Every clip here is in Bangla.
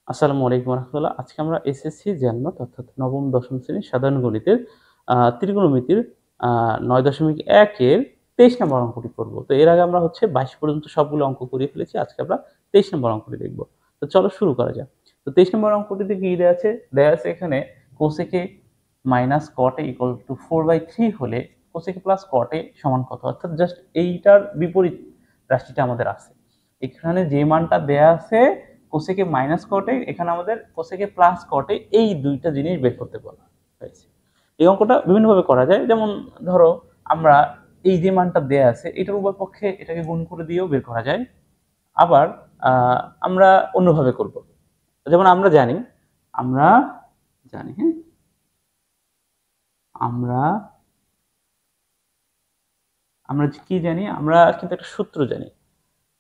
আসসালামু আলাইকুম রহমতুল্লাহ। আজকে আমরা এসএসসি জ্যানমাথ অর্থাৎ নবম দশম শ্রেণীর সাধারণ গণিতের ত্রিকোণমিতির ৯.১ এর ২৩ নম্বর অঙ্কটি করব। তো এর আগে আমরা ২২ পর্যন্ত সবগুলো অঙ্ক করে ফেলেছি। আজকে আমরা ২৩ নম্বর অঙ্কটি দেখব। তো চলো শুরু করা যাক। তো ২৩ নম্বর অঙ্কটিতে কি দেয়া আছে? দেয়া আছে এখানে cosec a minus cot a equal to 4/3 হলে cosec a plus cot a সমান কত? অর্থাৎ জাস্ট এইটার বিপরীত রাশিটা আমাদের আছে। এখানে যে মানটা দেয়া আছে cosec a minus cot a, এখানে আমাদের cosec a plus cot a এই দুইটা জিনিস বের করতে বলা হয়েছে। এই অঙ্কটা বিভিন্নভাবে করা যায়। যেমন ধরো আমরা এই যে মানটা দেয়া আছে এটার উভয় পক্ষে এটাকে গুণ করে দিয়েও বের করা যায়। আবার আমরা অন্যভাবে করব। যেমন আমরা জানি হ্যাঁ আমরা আমরা কি জানি, আমরা কিন্তু একটা সূত্র জানি।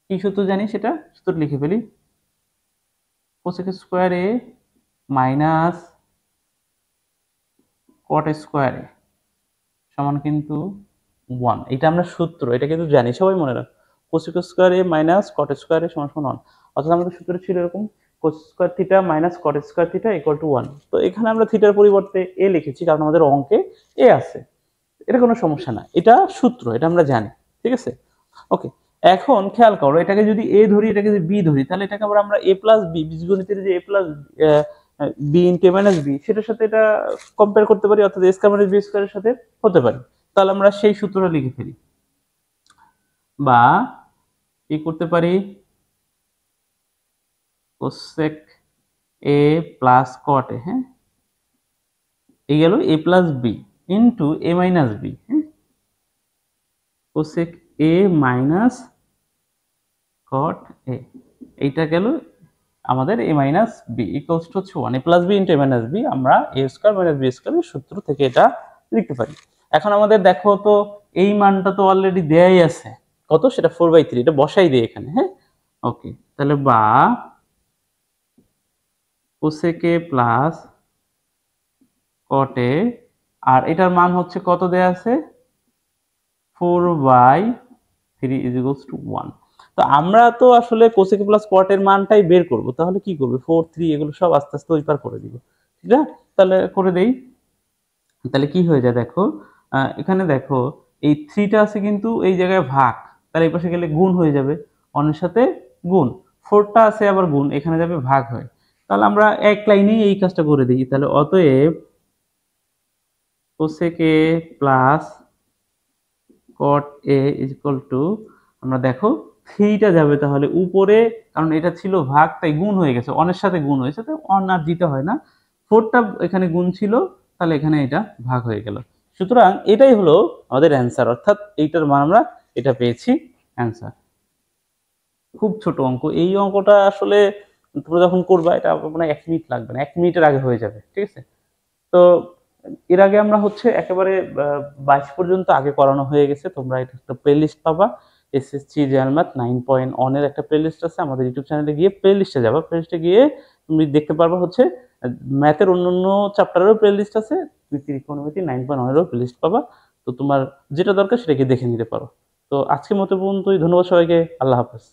কি সূত্র জানি সেটা সূত্র লিখে ফেলি। cosec square a minus cot square a সমান কিন্তু 1। এটা আমরা সূত্র, এটা কিন্তু জানি, সবাই মনে রাখ। cosec square a minus cot square a সমান সমান 1। অর্থাৎ আমাদের সূত্র ছিল এরকম cos square theta minus cot square theta equal to 1। তো এখানে আমরা থিটার পরিবর্তে a লিখেছি কারণ আমাদের অঙ্কে a আছে। এটা কোনো সমস্যা না, এটা সূত্র, এটা আমরা জানি। ঠিক আছে, ওকে। এখন খেয়াল করো, এটাকে যদি a ধরি, এটাকে যদি b ধরি, তাহলে এটাকে আবার আমরা a প্লাস b, বীজগণিতের যে a plus b into a minus b, সেটার সাথে এটা কম্পেয়ার করতে পারি, অর্থাৎ a স্কয়ার মাইনাস b স্কয়ারের সাথে হতে পারে। তাহলে আমরা সেই সূত্রটা লিখে ফেলি, বা কি করতে পারি, cosec a plus cot a, হ্যাঁ, এই গেল a plus b into a minus b, হ্যাঁ, cosec a minus cot a, এইটা গেল আমাদের a minus b equals to 1। a plus b into a minus b আমরা a স্কয়ার মাইনাস b স্কয়ারের সূত্র থেকে এটা লিখতে পারি। এখন আমাদের দেখো তো এই মানটা তো অলরেডি দেয়াই আছে, কত, সেটা 4/3, এটা বসাই দিই এখানে, হ্যাঁ, ওকে। তাহলে বা cosec a plus cot a, আর এটার মান হচ্ছে কত দেয়া আছে, 4/3 ইজ ইকুয়ালস টু 1। তো আমরা তো আসলে cosec প্লাস cot এর মানটাই বের করব, তাহলে কি করবে, 4 3 এগুলো সব আস্তে আস্তে ওই পার করে দিব, ঠিক আছে? তাহলে করে দেই। তাহলে কি হয়ে যায় দেখো, এখানে দেখো এই 3 টা আছে কিন্তু এই জায়গায় ভাগ, তাহলে এই পাশে গেলে গুণ হয়ে যাবে, অন্যের সাথে গুণ। 4 টা আছে আবার গুণ, এখানে যাবে ভাগ হয়ে। তাহলে আমরা এক লাইনেই এই কাজটা করে দিই। তাহলে অতএব cosec a plus cot a is equal to, আমরা দেখো 3 টা যাবে তাহলে উপরে, কারণ এটা ছিল ভাগ তাই গুণ হয়ে গেছে, অনের সাথে গুণ হয়েছে, তাই অন আর দিতে হয় না। 4 টা এখানে গুণ ছিল, তাহলে এখানে এটা ভাগ হয়ে গেল। সুতরাং এটাই হলো আমাদের অ্যান্সার, অর্থাৎ এইটার মান আমরা এটা পেয়েছি অ্যান্সার। খুব ছোট অঙ্ক, এই অঙ্কটা আসলে তোমরা যখন করবা এটা মানে 1 মিনিট লাগবে না, 1 মিনিটের আগে হয়ে যাবে, ঠিক আছে? তো এর আগে আমরা একেবারে 22 পর্যন্ত আগে করানো হয়ে গেছে। তোমরা এটা একটা প্লেলিস্ট পাবা, এসএসসি রিয়াল ম্যাথ 9.1 এর একটা প্লেলিস্ট আছে। আমাদের ইউটিউব চ্যানেলে গিয়ে প্লেলিস্টে যাবা, প্লেলিস্টে গিয়ে তুমি দেখতে পারবা ম্যাথের অন্যান্য চ্যাপ্টারেরও প্লেলিস্ট আছে, তুমি ত্রিকোণমিতি 9.1 এরও প্লেলিস্ট পাবা। তো তোমার যেটা দরকার সেটা গিয়ে দেখে নিতে পারো। তো আজকের মতো পর্যন্তই, ধন্যবাদ সবাইকে, আল্লাহ হাফেজ।